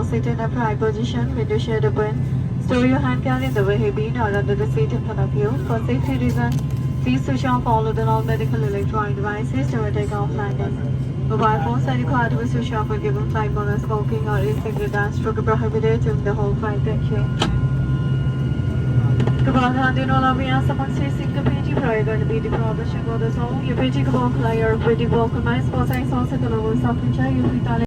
sit in a upright position, window shade open. Store your hand carry in the way bin or under the seat in front of you. For safety reasons, please switch off all of the non-medical electronic devices during takeoff landing. Mobile phones are required to be switched off when given flight mode, smoking or e-cigarette and stroke prohibited during the whole flight. Thank you. Kapag handin wala biya sa pagsisig ka piti prayer na piti protection ko da so yung piti ko bang player piti ko kung may sponsor sa kalawang sa pincha yung pitali